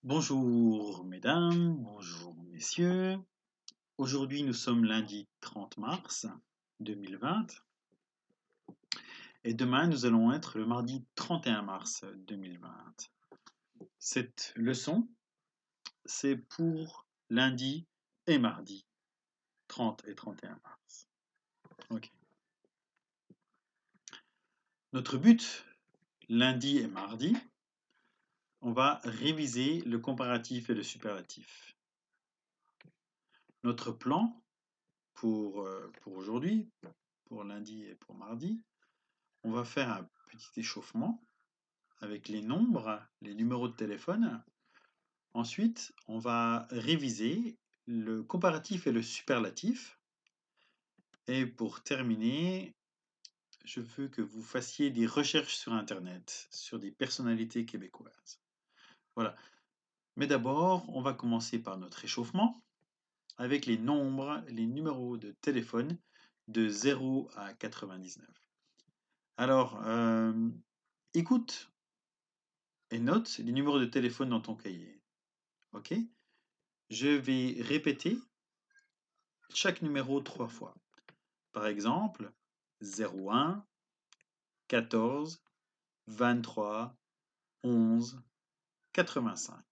Bonjour mesdames, bonjour messieurs. Aujourd'hui nous sommes lundi 30 mars 2020 et demain nous allons être le mardi 31 mars 2020. Cette leçon, c'est pour lundi et mardi 30 et 31 mars. Ok. Notre but, lundi et mardi, on va réviser le comparatif et le superlatif. Notre plan pour aujourd'hui, pour lundi et pour mardi, on va faire un petit échauffement avec les nombres, les numéros de téléphone. Ensuite, on va réviser le comparatif et le superlatif. Et pour terminer, je veux que vous fassiez des recherches sur Internet, sur des personnalités québécoises. Voilà. Mais d'abord, on va commencer par notre échauffement avec les nombres, les numéros de téléphone de 0 à 99. Alors, écoute et note les numéros de téléphone dans ton cahier. Ok? Je vais répéter chaque numéro 3 fois. Par exemple, 01, 14, 23, 11, 85.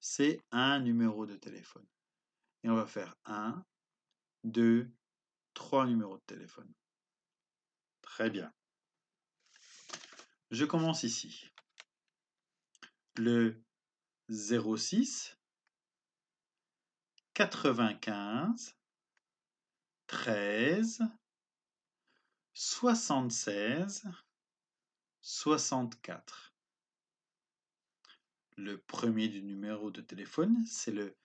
C'est un numéro de téléphone. Et on va faire 1, 2, 3 numéros de téléphone. Très bien. Je commence ici. Le 06, 95, 13, 76, 64. Le premier du numéro de téléphone, c'est le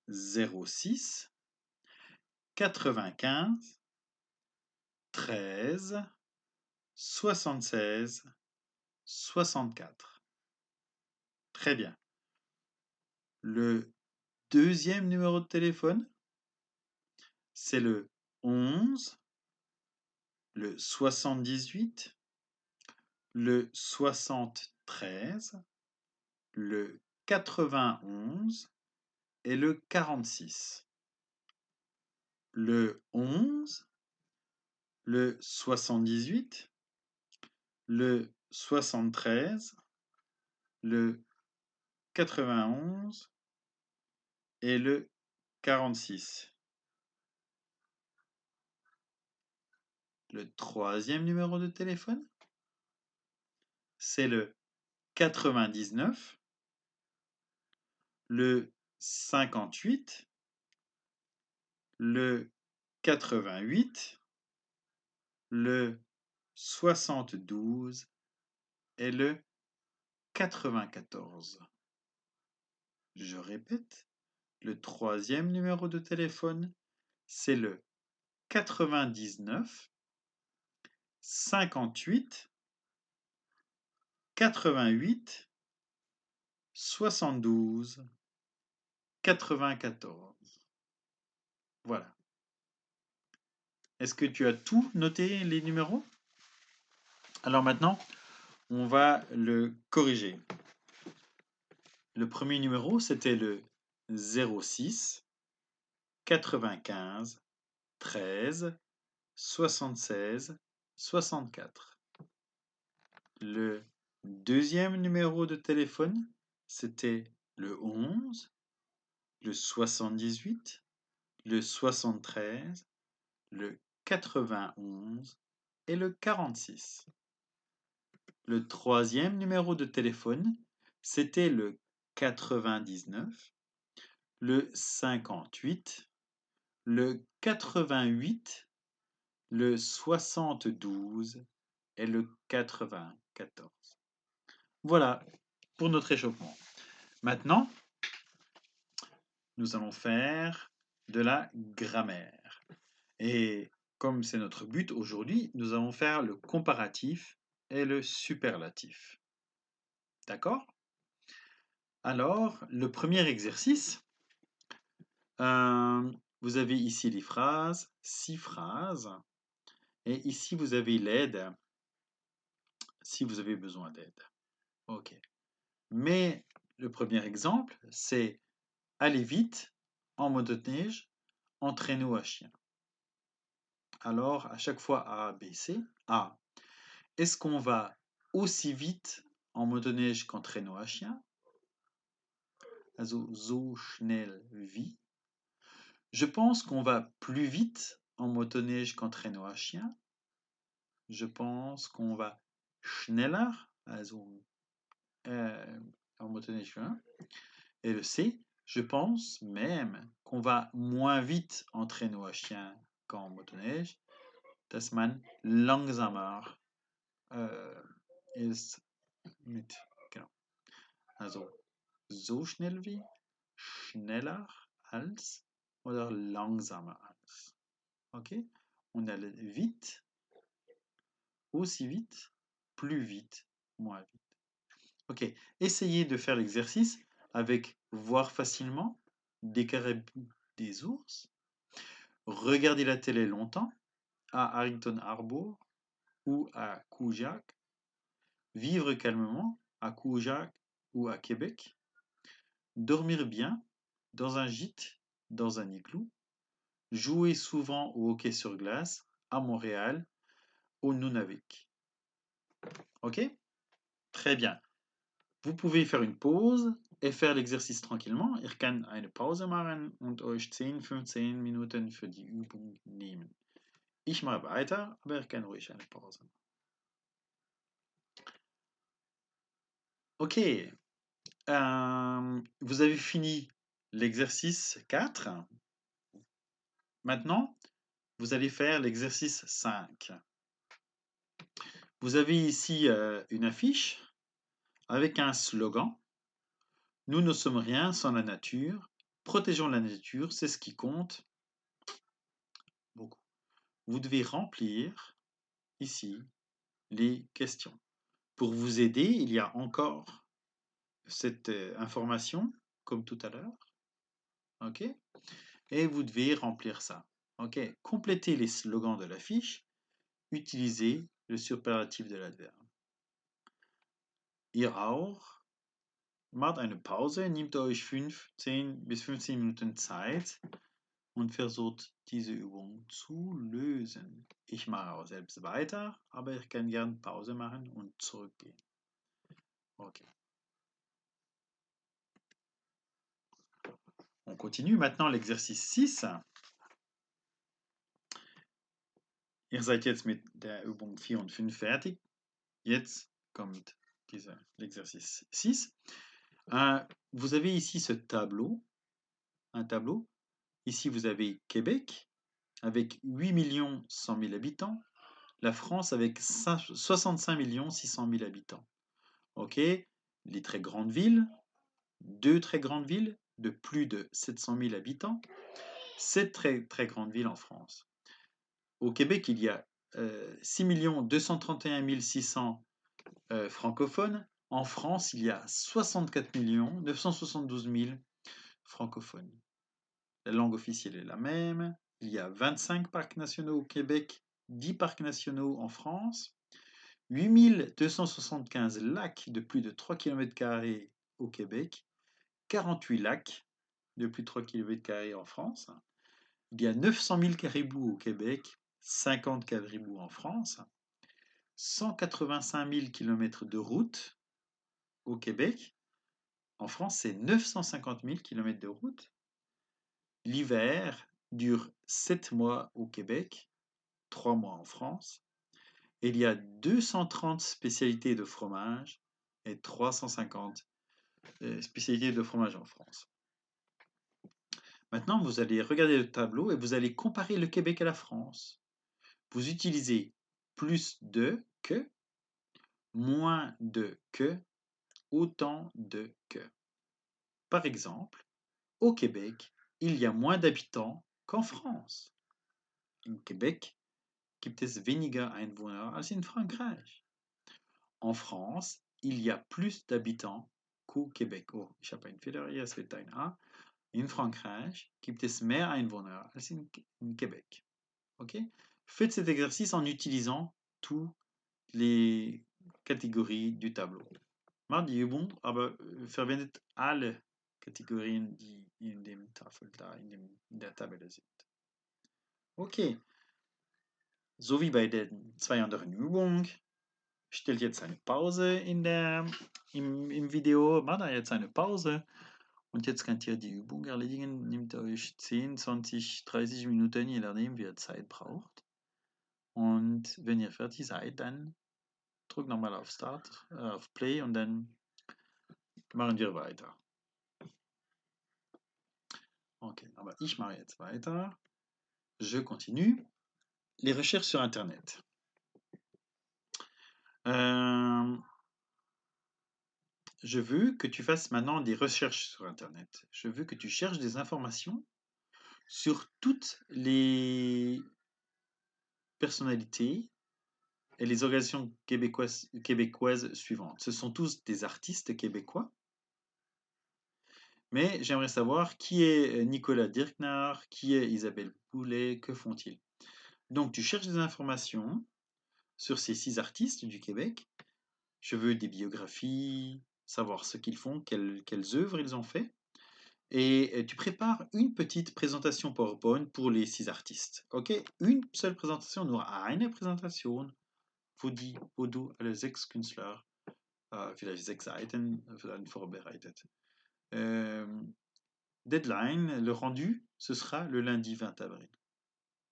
06, 95, 13, 76, 64. Très bien. Le deuxième numéro de téléphone, c'est le 11, le 78, le 73, le 91 et le 46. Le 11, le 78, le 73, le 91 et le 46. Le troisième numéro de téléphone, c'est le 99, le 58, le 88, le 72 et le 94. Je répète, le troisième numéro de téléphone, c'est le 99, 58, 88, 72, 94. Voilà. Est-ce que tu as tout noté, les numéros? Alors maintenant, on va le corriger. Le premier numéro, c'était le 06, 95, 13, 76, 64. Le deuxième numéro de téléphone, c'était le 11, le 78, le 73, le 91 et le 46. Le troisième numéro de téléphone, c'était le 99, le 58, le 88, le 72 et le 94. Voilà pour notre échauffement. Maintenant, nous allons faire de la grammaire. Et comme c'est notre but aujourd'hui, nous allons faire le comparatif et le superlatif. D'accord? Alors, le premier exercice, vous avez ici les phrases, 6 phrases, et ici vous avez l'aide si vous avez besoin d'aide. Ok. Mais Le premier exemple, c'est aller vite en motoneige en traîneau à chien. Alors, à chaque fois A, B, C, A. Est-ce qu'on va aussi vite en motoneige qu'en traîneau à chien? Also, so schnell wie. Je pense qu'on va plus vite en motoneige qu'en traîneau à chien. Je pense qu'on va schneller, also en motoneige. Hein. Et le C, je pense même qu'on va moins vite en traîneau à chien qu'en motoneige. Dass man langsamer ist mit, genau. Also so schnell wie, schneller als oder langsamer als. Ok? On a le vite, aussi vite, plus vite, moins vite. Ok, essayez de faire l'exercice avec voir facilement des caribous, des ours, regarder la télé longtemps à Harrington Harbour ou à Kuujjuaq, vivre calmement à Kuujjuaq ou à Québec, dormir bien dans un gîte, dans un igloo, jouer souvent au hockey sur glace à Montréal, au Nunavik. Ok? Très bien. Vous pouvez faire une pause et faire l'exercice tranquillement. Ihr kann eine Pause machen und euch 10-15 Minuten für die Übung nehmen. Ich mache weiter, aber ihr könnt ruhig eine Pause machen. Ok. Vous avez fini l'exercice 4. Maintenant, vous allez faire l'exercice 5. Vous avez ici une affiche avec un slogan. Nous ne sommes rien sans la nature. Protégeons la nature, c'est ce qui compte. Beaucoup. Vous devez remplir ici les questions. Pour vous aider, il y a encore cette information, comme tout à l'heure. OK? Et vous devez remplir ça. OK? Complétez les slogans de la fiche. Utilisez le superlatif de l'adverbe. Ihr auch. Macht eine Pause, nehmt euch 10 bis 15 Minuten Zeit und versucht diese Übung zu lösen. Ich mache auch selbst weiter, aber ich kann gern Pause machen und zurückgehen. Ok. On continue maintenant l'exercice 6. Ihr seid jetzt mit der Übung 4 und 5 fertig. Jetzt kommt l'exercice 6. Vous avez ici ce tableau, un tableau. Ici, vous avez Québec avec 8 100 000 habitants, la France avec 65 600 000 habitants. Ok, les très grandes villes, 2 très grandes villes de plus de 700 000 habitants, 7 très grandes villes en France. Au Québec, il y a 6 231 600 francophones. En France, il y a 64 972 000 francophones. La langue officielle est la même. Il y a 25 parcs nationaux au Québec, 10 parcs nationaux en France, 8 275 lacs de plus de 3 km² au Québec, 48 lacs de plus de 3 km² en France. Il y a 900 000 caribous au Québec, 50 caribous en France, 185 000 km de route au Québec. En France, c'est 950 000 km de route. L'hiver dure 7 mois au Québec, 3 mois en France. Et il y a 230 spécialités de fromage et 350 spécialités de fromage en France. Maintenant, vous allez regarder le tableau et vous allez comparer le Québec à la France. Vous utilisez plus de que, moins de que, autant de que. Par exemple, au Québec, il y a moins d'habitants qu'en France. In Québec gibt es weniger Einwohner als in Frankreich. En France, il y a plus d'habitants qu'au Québec. Oh, ich habe einen Fehler hier, es wird ein A. In Frankreich gibt es mehr Einwohner als in Québec. Ok? Faites cet exercice en utilisant toutes les catégories du tableau. Maar die Übung, aber verwendet alle Kategorien, die in dem Tafel da, in der Tabelle sind. Okay, so wie bei den zwei anderen Übungen. Stell jetzt eine Pause im Video, macht da jetzt eine Pause und jetzt könnt ihr die Übung erledigen. Nehmt euch 10, 20, 30 Minuten, je nachdem, wie ihr Zeit braucht. Und wenn ihr fertig seid, dann drückt nochmal auf Start, auf Play und dann machen wir weiter. Okay, aber ich mache jetzt weiter. Je continue. Les recherches sur Internet. Je veux que tu fasses maintenant des recherches sur Internet. Je veux que tu cherches des informations sur toutes les personnalités et les organisations québécoises suivantes. Ce sont tous des artistes québécois, mais j'aimerais savoir qui est Nicolas Dirknar, qui est Isabelle Boulay, que font-ils? Donc tu cherches des informations sur ces 6 artistes du Québec. Je veux des biographies, savoir ce qu'ils font, quelles œuvres ils ont fait. Et tu prépares une petite présentation PowerPoint pour les 6 artistes. Ok? Une seule présentation, nur eine Präsentation wo du alle 6 Künstler, vielleicht 6 Seiten vorbereitet. Deadline, le rendu, ce sera le lundi 20 avril.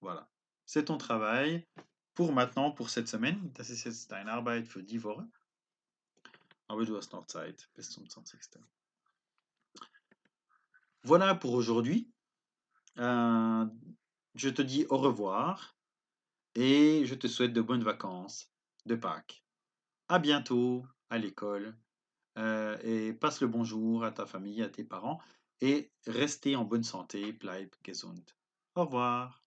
Voilà. C'est ton travail pour maintenant, pour cette semaine. Das ist jetzt deine Arbeit für die Woche. Aber du hast noch Zeit bis zum 20. Voilà pour aujourd'hui. Je te dis au revoir et je te souhaite de bonnes vacances de Pâques. À bientôt à l'école et passe le bonjour à ta famille, à tes parents et restez en bonne santé, bleib gesund. Au revoir.